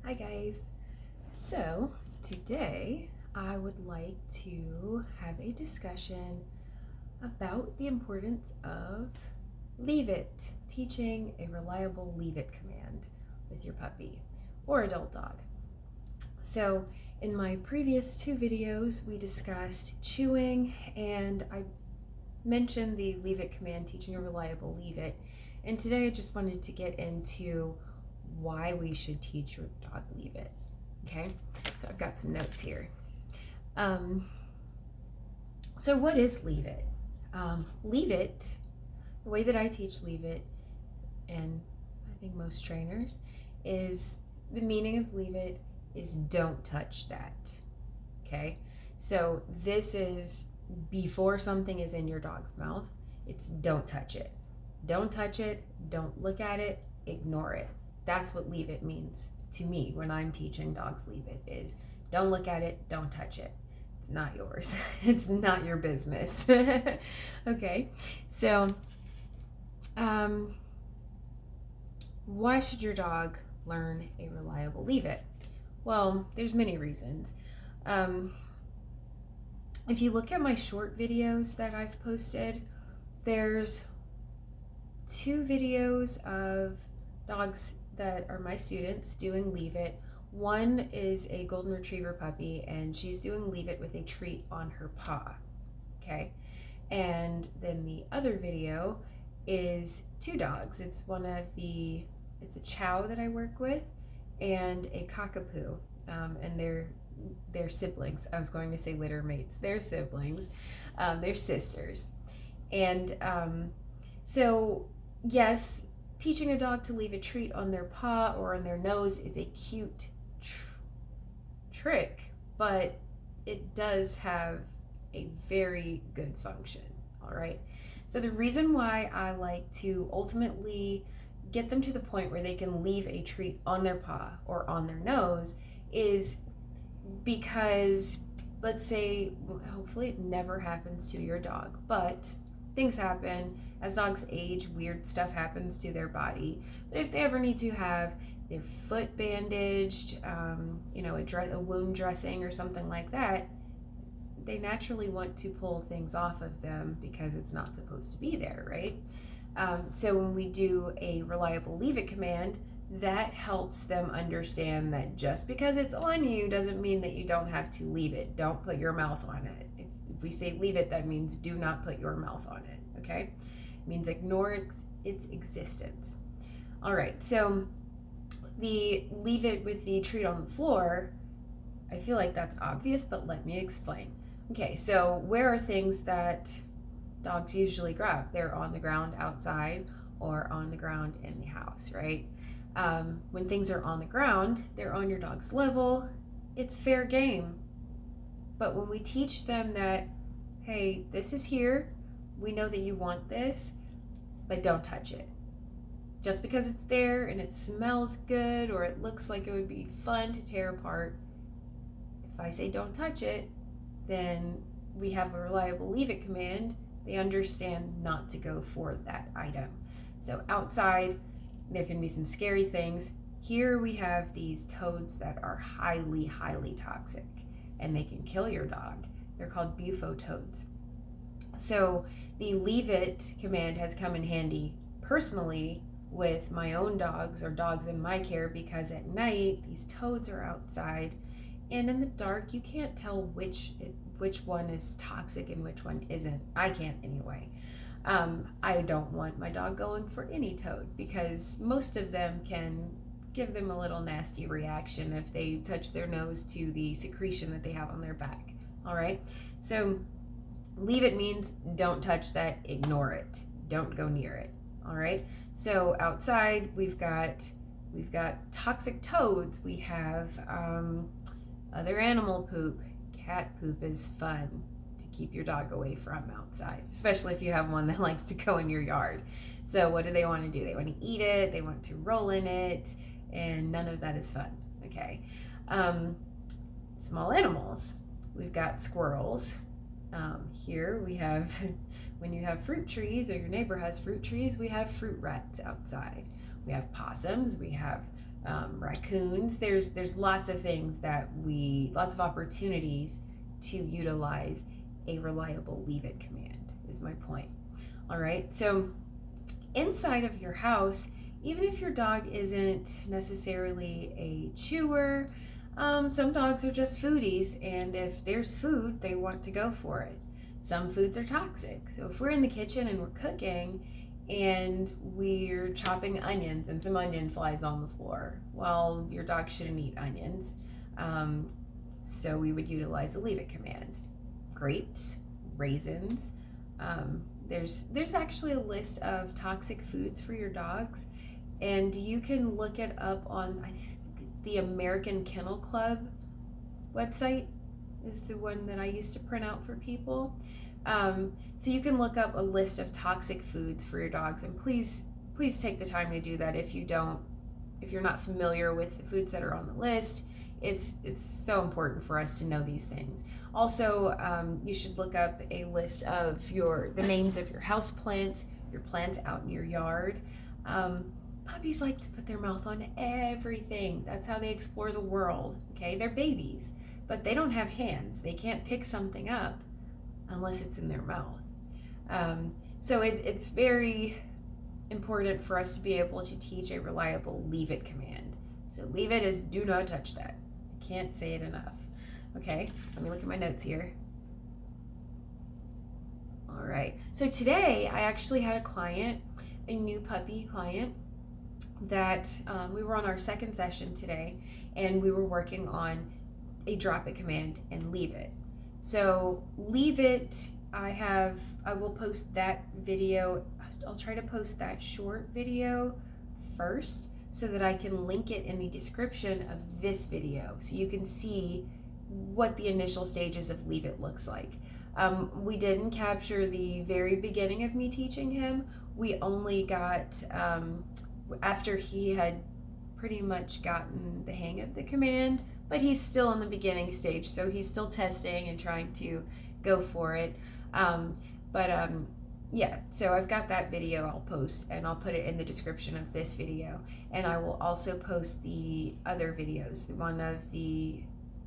Hi guys. So today I would like to have a discussion about the importance of leave it, teaching a reliable leave it command with your puppy or adult dog. So in my previous two videos we discussed chewing and I mentioned the leave it command, teaching a reliable leave it, and today I just wanted to get into why we should teach your dog leave it. Okay, so I've got some notes here. So what is leave it? Leave it, the way that I teach leave it, and I think most trainers, is the meaning of leave it is don't touch that. Okay, so this is before something is in your dog's mouth. It's don't touch it. Don't touch it, don't look at it, ignore it. That's what leave it means to me when I'm teaching dogs leave it, is don't look at it, don't touch it. It's not yours. It's not your business. Okay, so why should your dog learn a reliable leave it? Well, there's many reasons. If you look at my short videos that I've posted, there's two videos of dogs that are my students doing leave it. One is a golden retriever puppy and she's doing leave it with a treat on her paw. Okay, and then the other video is two dogs. It's a Chow that I work with and a cockapoo, and they're siblings. I was going to say litter mates. They're siblings. They're sisters. And so yes, teaching a dog to leave a treat on their paw or on their nose is a cute trick, but it does have a very good function. All right. So the reason why I like to ultimately get them to the point where they can leave a treat on their paw or on their nose is because, let's say, hopefully it never happens to your dog, but things happen. As dogs age, weird stuff happens to their body. But if they ever need to have their foot bandaged, a wound dressing or something like that, they naturally want to pull things off of them because it's not supposed to be there, right? So when we do a reliable leave it command, that helps them understand that just because it's on you doesn't mean that you don't have to leave it. Don't put your mouth on it. If we say leave it, that means do not put your mouth on it, okay? It means ignore its existence. All right, so the leave it with the treat on the floor, I feel like that's obvious, but let me explain. Okay, so where are things that dogs usually grab? They're on the ground outside or on the ground in the house, right? When things are on the ground, they're on your dog's level, it's fair game. But when we teach them that, hey, this is here, we know that you want this, but don't touch it. Just because it's there and it smells good or it looks like it would be fun to tear apart, if I say don't touch it, then we have a reliable leave it command. They understand not to go for that item. So outside, there can be some scary things. Here we have these toads that are highly, highly toxic and they can kill your dog. They're called bufo toads. So the leave it command has come in handy personally with my own dogs or dogs in my care, because at night these toads are outside and in the dark you can't tell which one is toxic and which one isn't. I can't anyway. I don't want my dog going for any toad because most of them can give them a little nasty reaction if they touch their nose to the secretion that they have on their back. All right, so leave it means don't touch that, ignore it, don't go near it. All right, so outside we've got toxic toads, we have other animal poop. Cat poop is fun to keep your dog away from outside, especially if you have one that likes to go in your yard. So what do they want to do? They want to eat it, they want to roll in it, and none of that is fun. Okay. Small animals. We've got squirrels. Here we have, when you have fruit trees or your neighbor has fruit trees, we have fruit rats outside. We have possums, we have raccoons. There's lots of things lots of opportunities to utilize a reliable leave it command, is my point. All right, so inside of your house, even if your dog isn't necessarily a chewer, some dogs are just foodies, and if there's food, they want to go for it. Some foods are toxic. So if we're in the kitchen and we're cooking and we're chopping onions and some onion flies on the floor, well, your dog shouldn't eat onions. So we would utilize a leave it command. Grapes, raisins. There's actually a list of toxic foods for your dogs, and you can look it up on the American Kennel Club website is the one that I used to print out for people. So you can look up a list of toxic foods for your dogs, and please take the time to do that if you're not familiar with the foods that are on the list. It's so important for us to know these things. Also, you should look up a list of the names of your house plants, your plants out in your yard. Puppies like to put their mouth on everything. That's how they explore the world. Okay, they're babies, but they don't have hands. They can't pick something up unless it's in their mouth. So it's very important for us to be able to teach a reliable leave it command. So leave it is do not touch that. I can't say it enough. Okay, let me look at my notes here. All right, so today I actually had a new puppy client that we were on our second session today, and we were working on a drop it command and leave it. So leave it, I will post that video. I'll try to post that short video first so that I can link it in the description of this video so you can see what the initial stages of leave it looks like. We didn't capture the very beginning of me teaching him. We only got after he had pretty much gotten the hang of the command, but he's still in the beginning stage, so he's still testing and trying to go for it. Yeah, so I've got that video I'll post, and I'll put it in the description of this video, and I will also post the other videos, the one of the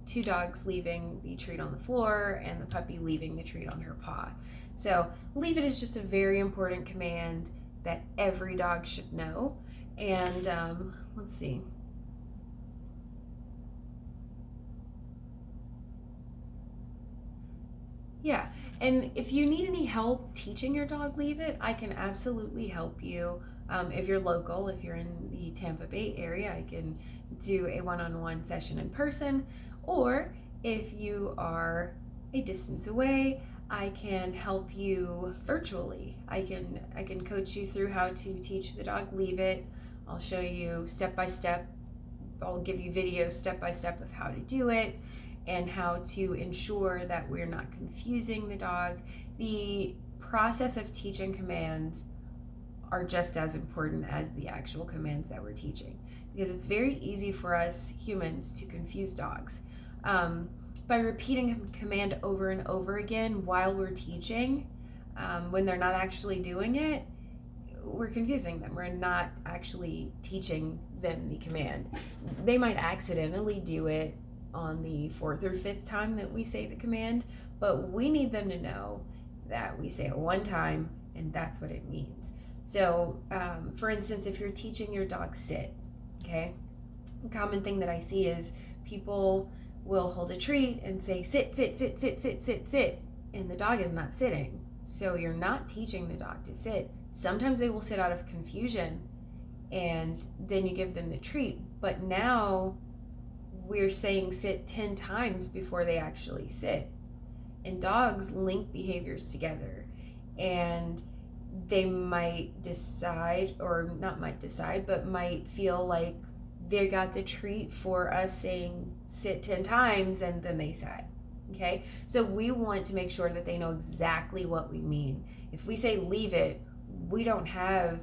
two dogs leaving the treat on the floor and the puppy leaving the treat on her paw. So leave it is just a very important command that every dog should know. And let's see. Yeah, and if you need any help teaching your dog leave it, I can absolutely help you. If you're local, if you're in the Tampa Bay area, I can do a one-on-one session in person, or if you are a distance away, I can help you virtually. I can coach you through how to teach the dog leave it. I'll show you step by step. I'll give you videos step by step of how to do it and how to ensure that we're not confusing the dog. The process of teaching commands are just as important as the actual commands that we're teaching, because it's very easy for us humans to confuse dogs. By repeating a command over and over again while we're teaching, when they're not actually doing it, we're confusing them. We're not actually teaching them the command. They might accidentally do it on the fourth or fifth time that we say the command, but we need them to know that we say it one time and that's what it means. So, for instance, if you're teaching your dog sit, okay, a common thing that I see is people will hold a treat and say sit, sit, sit, sit, sit, sit, sit, and the dog is not sitting. So you're not teaching the dog to sit. Sometimes they will sit out of confusion and then you give them the treat, but now we're saying sit 10 times before they actually sit. And dogs link behaviors together, and they might decide, or not might decide, but might feel like they got the treat for us saying sit 10 times and then they sat. Okay, so we want to make sure that they know exactly what we mean. If we say leave it, we don't have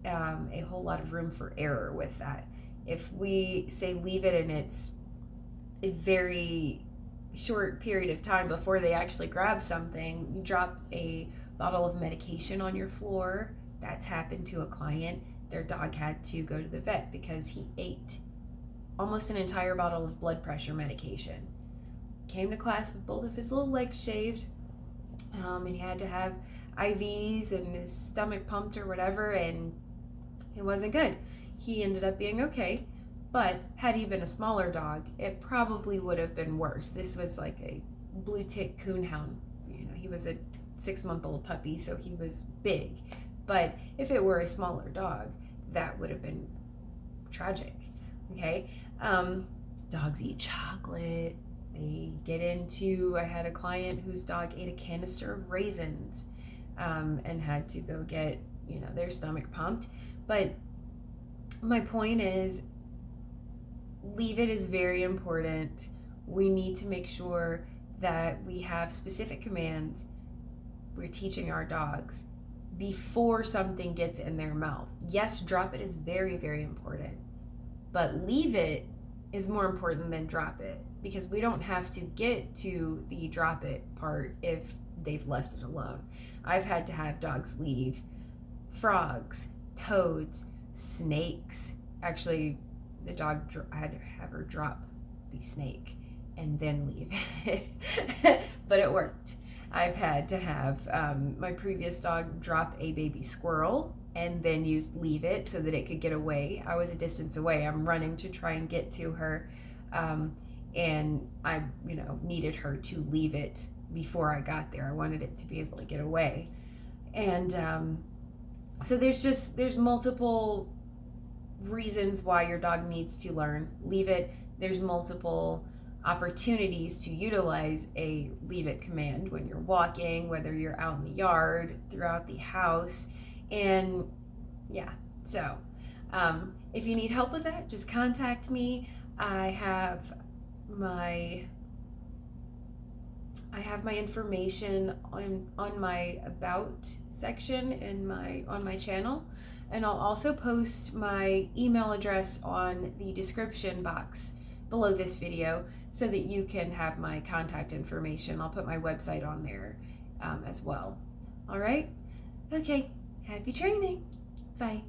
a whole lot of room for error with that. If we say leave it and it's a very short period of time before they actually grab something, you drop a bottle of medication on your floor, that's happened to a client. their dog had to go to the vet because he ate almost an entire bottle of blood pressure medication. Came to class with both of his little legs shaved, and he had to have IVs and his stomach pumped or whatever, and it wasn't good. He ended up being okay, but had he been a smaller dog, it probably would have been worse. This was like a blue tick coonhound. He was a 6-month-old puppy, so he was big. But if it were a smaller dog, that would have been tragic. Okay, dogs eat chocolate. They get into. I had a client whose dog ate a canister of raisins, and had to go get their stomach pumped. But my point is, leave it is very important. We need to make sure that we have specific commands we're teaching our dogs before something gets in their mouth. Yes, drop it is very, very important, but leave it is more important than drop it, because we don't have to get to the drop it part if they've left it alone. I've had to have dogs leave frogs, toads, snakes. Actually, the dog, I had to have her drop the snake and then leave it, but it worked. I've had to have my previous dog drop a baby squirrel and then leave it so that it could get away. I was a distance away. I'm running to try and get to her, and I needed her to leave it before I got there. I wanted it to be able to get away. And so there's multiple reasons why your dog needs to learn. Leave it. There's multiple opportunities to utilize a leave it command when you're walking, whether you're out in the yard, throughout the house. And yeah, so if you need help with that, just contact me. I have my information on my about section on my channel, and I'll also post my email address on the description box below this video so that you can have my contact information. I'll put my website on there as well. All right? Okay. Happy training. Bye.